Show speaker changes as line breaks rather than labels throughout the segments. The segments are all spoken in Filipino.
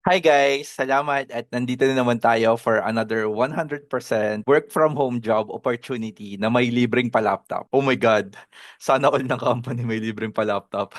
Hi guys! Salamat at nandito na naman tayo for another 100% work from home job opportunity na may libreng pa-laptop. Oh my God! Sana all ng company may libreng pa-laptop.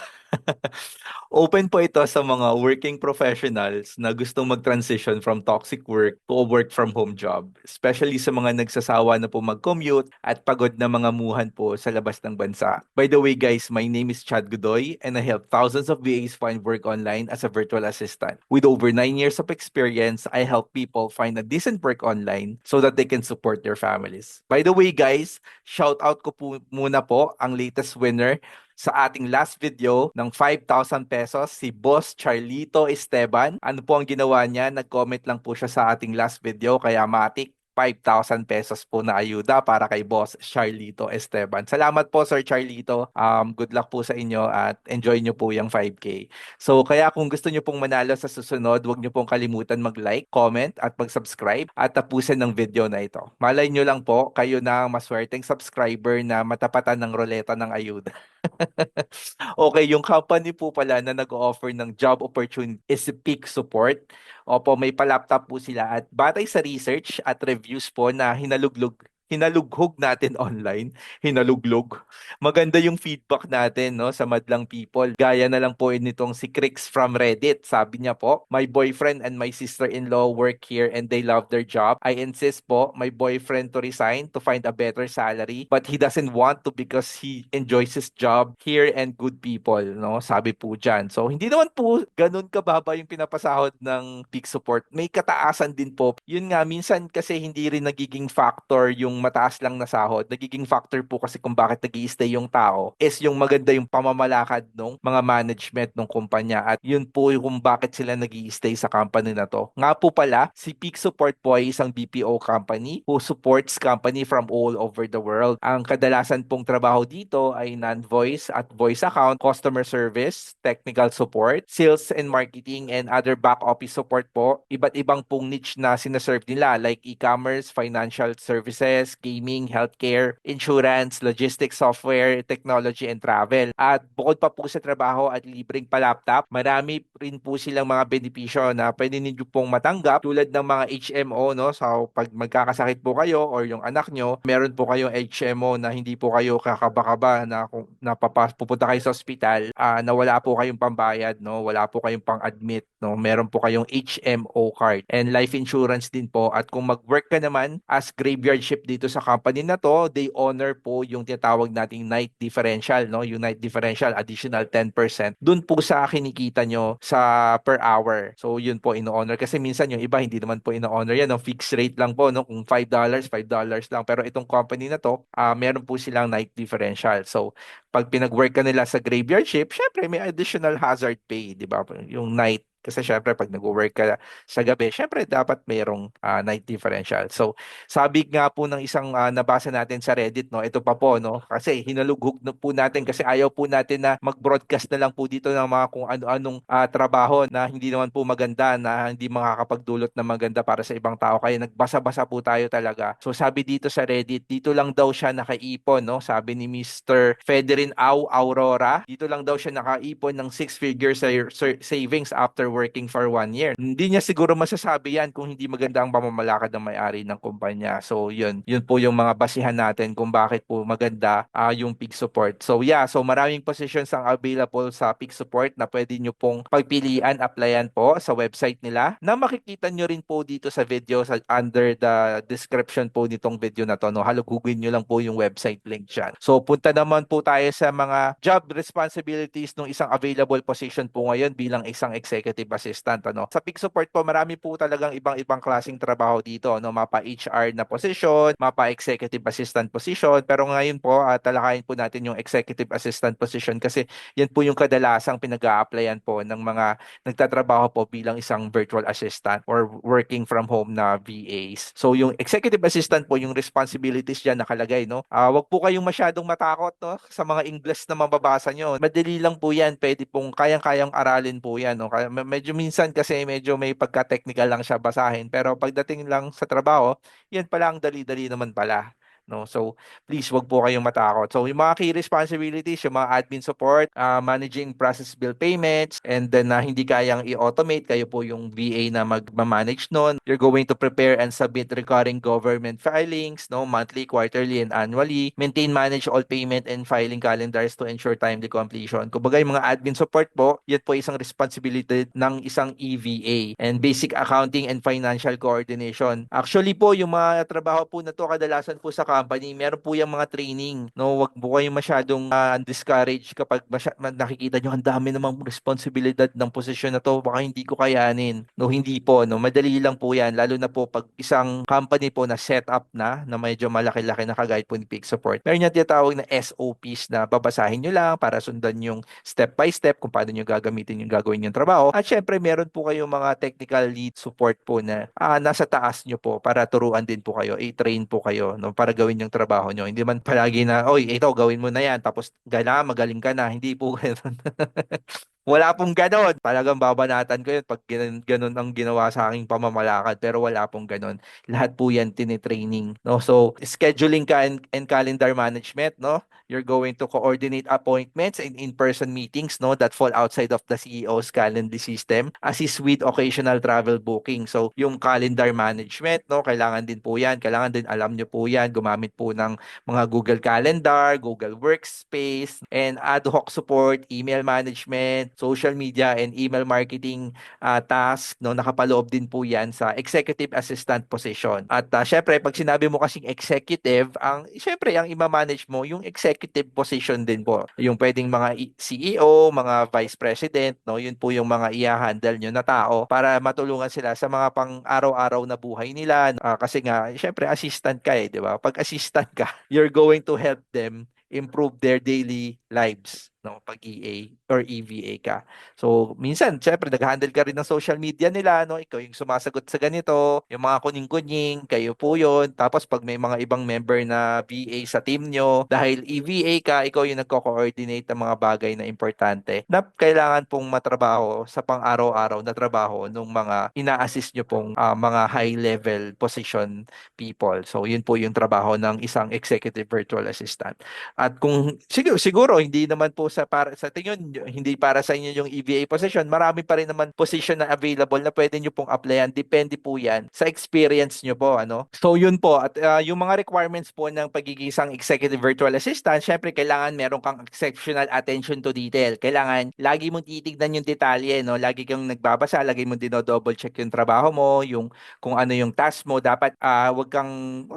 Open po ito sa mga working professionals na gustong mag-transition from toxic work to a work from home job. Especially sa mga nagsasawa na po mag-commute at pagod na mga muhan po sa labas ng bansa. By the way guys, my name is Chad Godoy and I help thousands of VAs find work online as a virtual assistant. With over 9 years of experience, I help people find a decent work online so that they can support their families. By the way guys, shout out ko po muna po ang latest winner sa ating last video ng 5,000 pesos, si Boss Charlito Esteban. Ano po ang ginawa niya? Nag-comment lang po siya sa ating last video, kaya matik 5,000 pesos po na ayuda para kay Boss Charlito Esteban. Salamat po Sir Charlito. Good luck po sa inyo at enjoy nyo po yung 5K. So kaya kung gusto nyo pong manalo sa susunod, huwag nyo pong kalimutan mag-like, comment at mag-subscribe at tapusin ng video na ito. Malay nyo lang po, kayo na ang maswerteng subscriber na matapatan ng roleta ng ayuda. Okay, yung company po pala na nag-offer ng job opportunity is si Peak Support. Opo, may pa-laptop po sila at batay sa research at reviews po na hinalughog natin online, hinaluglog. Maganda yung feedback natin no sa madlang people. Gaya na lang po nitong si Crix from Reddit. Sabi niya po, "My boyfriend and my sister-in-law work here and they love their job. I insist po my boyfriend to resign to find a better salary but he doesn't want to because he enjoys his job here and good people," no? Sabi po diyan. So hindi naman po ganun kababa yung pinapasahod ng peak support. May kataasan din po. Yun nga minsan kasi hindi rin nagiging factor yung mataas lang na sahod. Nagiging factor po kasi kung bakit nag-i-stay yung tao is yung maganda yung pamamalakad ng mga management ng kumpanya at yun po yung kung bakit sila nag-i-stay sa company na to. Nga po pala, si Peak Support po ay isang BPO company who supports company from all over the world. Ang kadalasan pong trabaho dito ay non-voice at voice account, customer service, technical support, sales and marketing, and other back office support po. Iba't ibang pong niche na sinaserve nila like e-commerce, financial services, gaming, healthcare, insurance, logistics, software, technology, and travel. At bukod pa po sa trabaho at libreng pa-laptop, marami rin po silang mga benepisyo na pwede ninyo pong matanggap tulad ng mga HMO, no? So pag magkakasakit po kayo or yung anak nyo, meron po kayong HMO na hindi po kayo kakaba-kaba na kung pupunta kayo sa ospital, na wala po kayong pambayad, no? Wala po kayong pang-admit, no? Meron po kayong HMO card and life insurance din po. At kung mag-work ka naman as graveyard shift dito sa company na to, they honor po yung tinatawag nating night differential, no? Yung night differential, additional 10%. Dun po sa kinikita nyo sa per hour. So yun po ino-honor kasi minsan yung iba hindi naman po ino-honor yan, no? Fixed rate lang po, no? Kung $5, $5 lang. Pero itong company na to, meron po silang night differential. So pag pinag-work ka nila sa graveyard shift, syempre may additional hazard pay, di ba? Yung night kasi syempre pag nag-work ka sa gabi, syempre dapat mayroong night differential. So sabi nga po ng isang nabasa natin sa Reddit, no, ito pa po, no, kasi hinalugog na po natin kasi ayaw po natin na mag-broadcast na lang po dito ng mga kung ano-anong trabaho na hindi naman po maganda, na hindi makakapagdulot ng maganda para sa ibang tao. Kaya nagbasa-basa po tayo talaga. So sabi dito sa Reddit, dito lang daw siya nakaipon, no, sabi ni Mr. Federin Aurora, dito lang daw siya nakaipon ng six-figure savings after working for 1 year. Hindi niya siguro masasabi yan kung hindi maganda ang pamamalakad ng may-ari ng kumpanya. So yun po yung mga basihan natin kung bakit po maganda yung peak support. So yeah, so maraming positions ang available sa peak support na pwede nyo pong pagpilian, applyan po sa website nila na makikita nyo rin po dito sa video under the description po nitong video na to. No? Halugugin nyo lang po yung website link dyan. So punta naman po tayo sa mga job responsibilities ng isang available position po ngayon bilang isang executive assistant. Ano? Sa peak support po, marami po talagang ibang-ibang klaseng trabaho dito. No? Mapa HR na position, mapa executive assistant position. Pero ngayon po, talakayin po natin yung executive assistant position kasi yan po yung kadalasang pinag-a-applyan po ng mga nagtatrabaho po bilang isang virtual assistant or working from home na VAs. So yung executive assistant po, yung responsibilities dyan nakalagay, no? Wag po kayong masyadong matakot, no, sa mga English na mababasa nyo. Madali lang po yan, pwede pong kayang-kayang aralin po yan, no? Kaya medyo minsan kasi medyo may pagka-technical lang siya basahin, pero pagdating lang sa trabaho, yan pala ang dali-dali naman pala. no? So please wag po kayong matakot. So yung mga key responsibilities, yung mga admin support, managing process bill payments, and then hindi kayang i-automate, kayo po yung VA na mag-manage nun. You're going to prepare and submit recurring government filings, no, monthly, quarterly, and annually. Maintain, manage all payment and filing calendars to ensure timely completion. Kumbaga yung mga admin support po, yan po isang responsibility ng isang EVA, and basic accounting and financial coordination. Actually po, yung mga trabaho po na to kadalasan po sa company, meron po yung mga training. No, wag po kayong masyadong discourage kapag nakikita nyo ang dami namang responsibilidad ng posisyon na to, baka hindi ko kayanin. No, hindi po, no. Madali lang po 'yan, lalo na po pag isang company po na set up na medyo malaki-laki na kagaya po ni Peak Support. Meron yung tinatawag na SOPs na babasahin nyo lang para sundan yung step by step kung paano nyo gagamitin yung gagawin yung trabaho. At syempre, meron po kayong mga technical lead support po na nasa taas nyo po para turuan din po kayo, i-train po kayo, no, para gawin yung trabaho nyo. Hindi man palagi na, oy, ito, gawin mo na yan, tapos kailangan magaling ka na. Hindi po ganun. Wala pong ganon. Talagang babanatan ko yun pag ganon ang ginawa sa aking pamamalakad. Pero wala pong ganon. Lahat po yan tinitraining. No? So, scheduling ka and calendar management, no? You're going to coordinate appointments and in-person meetings, no, that fall outside of the CEO's calendar system. Assist with occasional travel booking. So, yung calendar management, no, kailangan din po yan. Kailangan din alam nyo po yan. Gumamit po ng mga Google Calendar, Google Workspace, and ad hoc support, email management, social media, and email marketing task, no, nakapaloob din po yan sa executive assistant position. At syempre, pag sinabi mo kasing executive, syempre, ang ima-manage mo, yung executive position din po. Yung pwedeng mga CEO, mga vice president, no, yun po yung mga i-handle nyo na tao para matulungan sila sa mga pang-araw-araw na buhay nila. Kasi nga, syempre, assistant ka di ba? Pag assistant ka, you're going to help them improve their daily lives, no, pag EA or EVA ka. So, minsan, syempre, nag-handle ka rin ng social media nila, no? Ikaw yung sumasagot sa ganito, yung mga kuning-kuning, kayo po yun. Tapos, pag may mga ibang member na VA sa team nyo, dahil EVA ka, ikaw yung nagko-coordinate ng mga bagay na importante na kailangan pong matrabaho sa pang-araw-araw na trabaho ng mga ina-assist nyo pong mga high-level position people. So, yun po yung trabaho ng isang executive virtual assistant. At kung siguro hindi naman po sa tingin hindi para sa inyo yung EVA position, marami pa rin naman position na available na pwede nyo pong applyan. Depende po yan sa experience nyo po, ano. So yun po, at yung mga requirements po ng pagiging isang executive virtual assistant, syempre kailangan meron kang exceptional attention to detail. Kailangan lagi mong titignan yung detalye, no. Lagi kang nagbabasa, lagi mong dino-double check yung trabaho mo, yung kung ano yung task mo. Dapat wag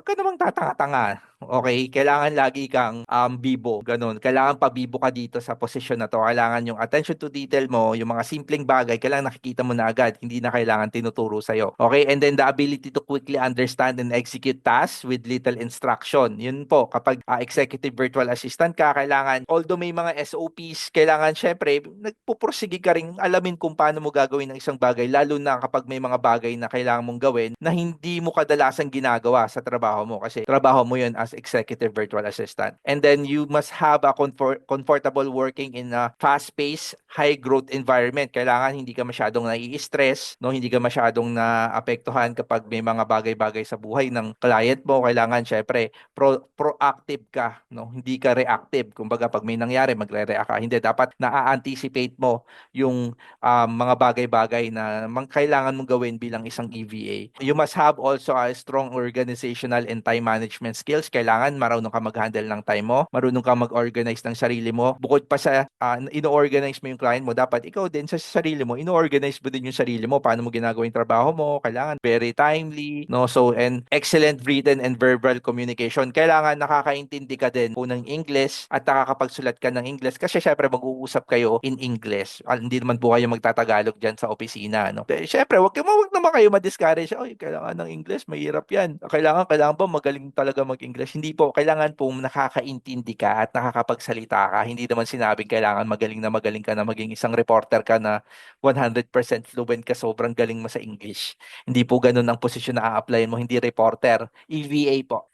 ka namang tatanga-tanga. Okay, kailangan lagi kang bibo, ganun. Kailangan pabibo ka dito sa posisyon na to. Kailangan yung attention to detail mo, yung mga simpleng bagay, kailangan nakikita mo na agad. Hindi na kailangan tinuturo sa'yo. Okay, and then the ability to quickly understand and execute tasks with little instruction. Yun po, kapag executive virtual assistant ka, kailangan, although may mga SOPs, kailangan syempre, nagpupursige ka rin alamin kung paano mo gagawin ang isang bagay, lalo na kapag may mga bagay na kailangan mong gawin na hindi mo kadalasan ginagawa sa trabaho mo kasi trabaho mo yun as executive virtual assistant. And then you must have a comfortable working in a fast-paced, high-growth environment. Kailangan hindi ka masyadong nai-stress, no? Hindi ka masyadong naapektuhan kapag may mga bagay-bagay sa buhay ng client mo. Kailangan syempre proactive ka, no? Hindi ka reactive. Kumbaga pag may nangyari, magre-react ka. Hindi, dapat na-anticipate mo yung mga bagay-bagay na kailangan mong gawin bilang isang EVA. You must have also a strong organizational and time management skills. Kailangan marunong ka mag-handle ng time mo, marunong ka mag-organize ng sarili mo. Bukod pa sa ino-organize mo yung client mo, dapat ikaw din sa sarili mo, ino-organize mo din yung sarili mo. Paano mo ginagawa yung trabaho mo? Kailangan very timely, no? So, and excellent written and verbal communication. Kailangan nakakaintindi ka din po ng English at nakakapagsulat ka ng English kasi syempre mag-uusap kayo in English. Hindi naman po kayo magtatagalog dyan sa opisina, no? Syempre, wag naman kayo ma-discourage. Oy, kailangan ng English, mahirap yan. Kailangan ba magaling talaga mag-English? Hindi po, kailangan po nakakaintindi ka at nakakapagsalita ka. Hindi naman sinabing kailangan magaling ka na maging isang reporter ka na 100% fluent ka, sobrang galing mo sa English. Hindi po ganun ang posisyon na a-applyin mo, hindi reporter, EVA po.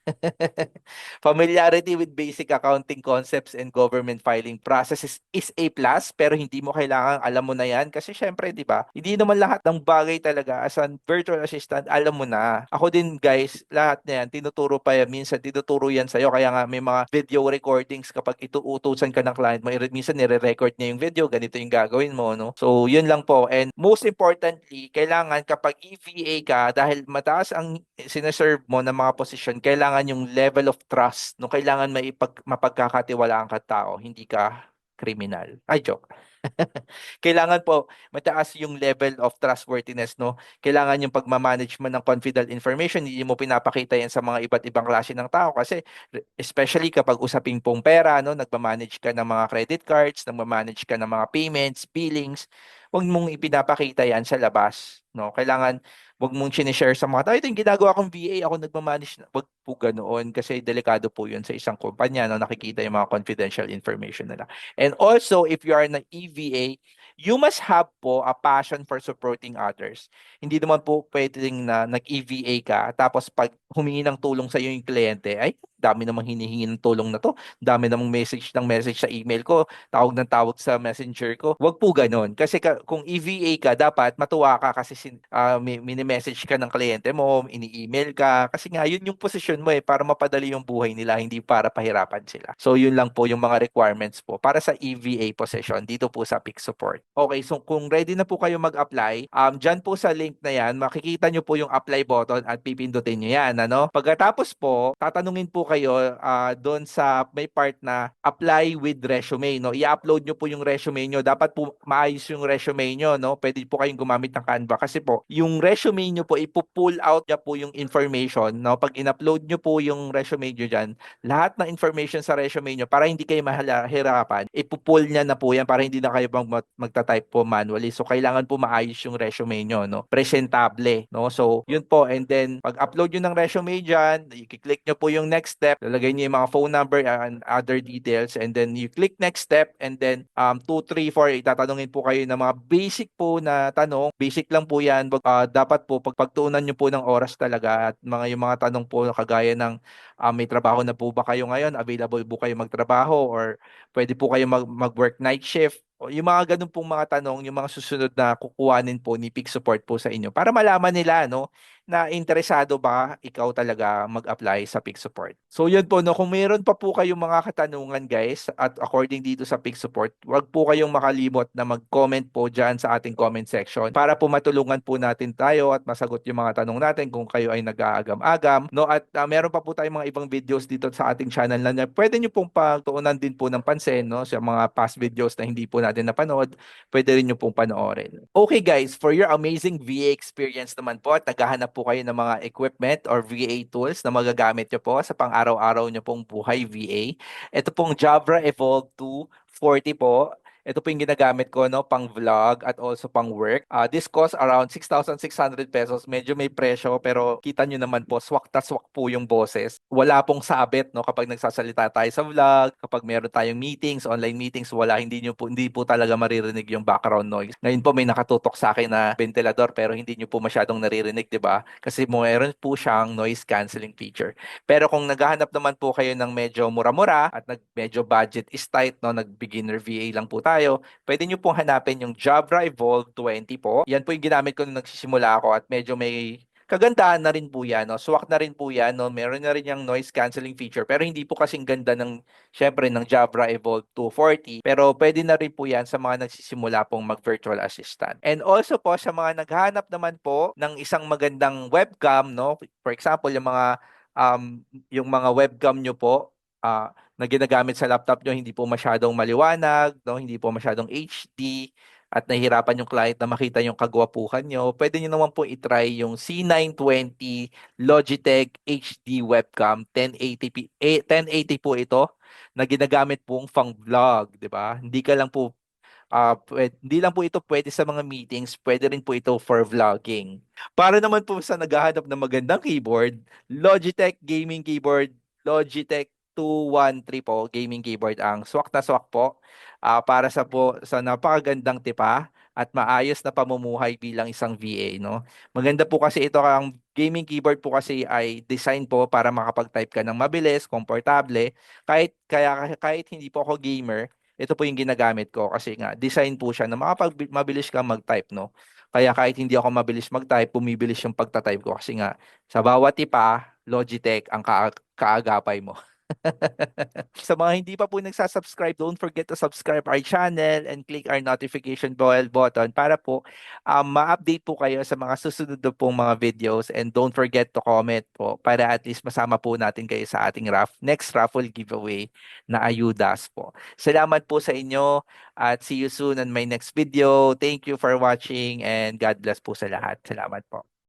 Familiarity with basic accounting concepts and government filing processes is a plus, pero hindi mo kailangan alam mo na yan kasi syempre, di ba? Hindi naman lahat ng bagay talaga as a virtual assistant, alam mo na. Ako din guys, lahat na yan, tinuturo pa yan. Minsan tinuturo yan sa'yo. Kaya nga may mga video recordings kapag ituutusan ka ng client mo, minsan nire-record niya yung video, ganito yung gagawin mo, no? So, yun lang po. And most importantly, kailangan kapag EVA ka, dahil mataas ang sineserve mo ng mga posisyon, kailangan yung level of trust, no? Kailangan mapagkakatiwalaan ka tao, hindi ka kriminal. Ay, joke. Kailangan po mataas yung level of trustworthiness, no? Kailangan yung pagmamanage mo ng confidential information, hindi mo pinapakita yan sa mga iba't ibang klase ng tao kasi especially kapag usaping pong pera, no? Nagmamanage ka ng mga credit cards, nagmamanage ka ng mga payments, billings, huwag mong ipinapakita yan sa labas, no? Kailangan wag mong sinishare sa mga tao. Ito yung ginagawa kong VA, ako nagmamanage. Wag po ganoon kasi delikado po yun sa isang kumpanya, no? Nakikita yung mga confidential information nila. And also, if you are an EVA, you must have po a passion for supporting others. Hindi naman po pwedeng na nag-EVA ka, tapos pag humingi ng tulong sa iyo yung kliyente, ay, dami namang hinihingi ng tulong na to. Dami namang message ng message sa email ko, tawag ng tawag sa messenger ko. Wag po ganun. Kasi kung EVA ka, dapat matuwa ka kasi mini-message ka ng kliyente mo, ini-email ka. Kasi nga, yun yung posisyon mo para mapadali yung buhay nila, hindi para pahirapan sila. So, yun lang po yung mga requirements po para sa EVA position dito po sa Peak Support. Okay, so kung ready na po kayo mag-apply, dyan po sa link na yan, makikita nyo po yung apply button at pipindutin nyo yan. Ano? Pagkatapos po, tatanungin po kayo doon sa may part na apply with resume. No? I-upload nyo po yung resume nyo. Dapat po maayos yung resume nyo. No? Pwede po kayong gumamit ng Canva kasi po, yung resume nyo po, ipo-pull out niya po yung information. No? Pag in-upload nyo po yung resume nyo dyan, lahat ng information sa resume nyo para hindi kayo mahirapan, ipo-pull niya na po yan para hindi na kayo magta-type po manually. So, kailangan po maayos yung resume nyo. No? Presentable. No? So, yun po. And then, pag upload nyo ng resume dyan, i-click nyo po yung next step, lalagay nyo yung mga phone number and other details, and then you click next step, and then 2, 3, 4, itatanungin po kayo ng mga basic po na tanong. Basic lang po yan. Dapat po, pagtuunan nyo po ng oras talaga at yung mga tanong po kagaya ng may trabaho na po ba kayo ngayon? Available po kayo magtrabaho or pwede po kayo mag-work night shift? O yung mga ganun pong mga tanong, yung mga susunod na kukuhanin po ni Peak Support po sa inyo para malaman nila, no, na interesado ba ikaw talaga mag-apply sa Peak Support. So yun po, no, kung mayroon pa po kayong mga katanungan guys at according dito sa Peak Support, wag po kayong makalimot na mag-comment po dyan sa ating comment section para po matulungan po natin tayo at masagot yung mga tanong natin kung kayo ay nag-aagam-agam, no, at meron pa po tayong mga ibang videos dito sa ating channel na pwede nyo pong pagtuunan din po ng pansin, no, sa mga past videos na hindi po natin napanood, pwede rin nyo pong panoorin. Okay guys, for your amazing VA experience naman po at naghahanap po kayo ng mga equipment or VA tools na magagamit nyo po sa pang-araw-araw nyo pong buhay VA. Ito pong Jabra Evolve 240 po. Ito po yung ginagamit ko, no, pang vlog at also pang work. This cost around 6,600 pesos. Medyo may presyo pero kita nyo naman po, swak na swak po yung boses. Wala pong sabit, no, kapag nagsasalita tayo sa vlog, kapag meron tayong meetings, online meetings, hindi po talaga maririnig yung background noise. Ngayon po may nakatutok sa akin na ventilador pero hindi nyo po masyadong naririnig, 'di ba? Kasi meron po siyang noise canceling feature. Pero kung naghahanap naman po kayo ng medyo mura-mura at medyo budget is tight, no, nag-beginner VA lang po tayo, pwede nyo pong hanapin yung Jabra Evolve 20 po. Yan po yung ginamit ko nung nagsisimula ako at medyo may kagandahan na rin po yan, no? Swak na rin po yan, no? Meron na rin yung noise canceling feature pero hindi po kasing ganda syempre ng Jabra Evolve 240 pero pwede na rin po yan sa mga nagsisimula pong mag-virtual assistant. And also po sa mga naghahanap naman po ng isang magandang webcam, no? For example, yung mga webcam nyo po na ginagamit sa laptop nyo, hindi po masyadong maliwanag, no? Hindi po masyadong HD, at nahihirapan yung client na makita yung kagwapuhan nyo, pwede nyo naman po itry yung C920 Logitech HD webcam 1080p. 1080 po ito na ginagamit pong pang vlog, di ba? Hindi lang po ito pwede sa mga meetings, pwede rin po ito for vlogging. Para naman po sa naghahanap ng magandang keyboard, Logitech Gaming Keyboard, Logitech 213 po, gaming keyboard ang swak na swak po. Para sa napakagandang tipa at maayos na pamumuhay bilang isang VA, no? Maganda po kasi ito, ang gaming keyboard po kasi ay design po para makapag-type ka ng mabilis, komportable. Kahit hindi po ako gamer, ito po yung ginagamit ko kasi nga design po siya na mabilis kang mag-type, no? Kaya kahit hindi ako mabilis mag-type, bumibilis yung pagta-type ko kasi nga sa bawat tipa, Logitech ang kaagapay mo. Sa mga hindi pa po nagsasubscribe, don't forget to subscribe our channel and click our notification bell button para po ma-update po kayo sa mga susunod na pong mga videos, and don't forget to comment po para at least masama po natin kayo sa ating next raffle giveaway na ayudas po. Salamat po sa inyo at see you soon on my next video. Thank you for watching and God bless po sa lahat. Salamat po.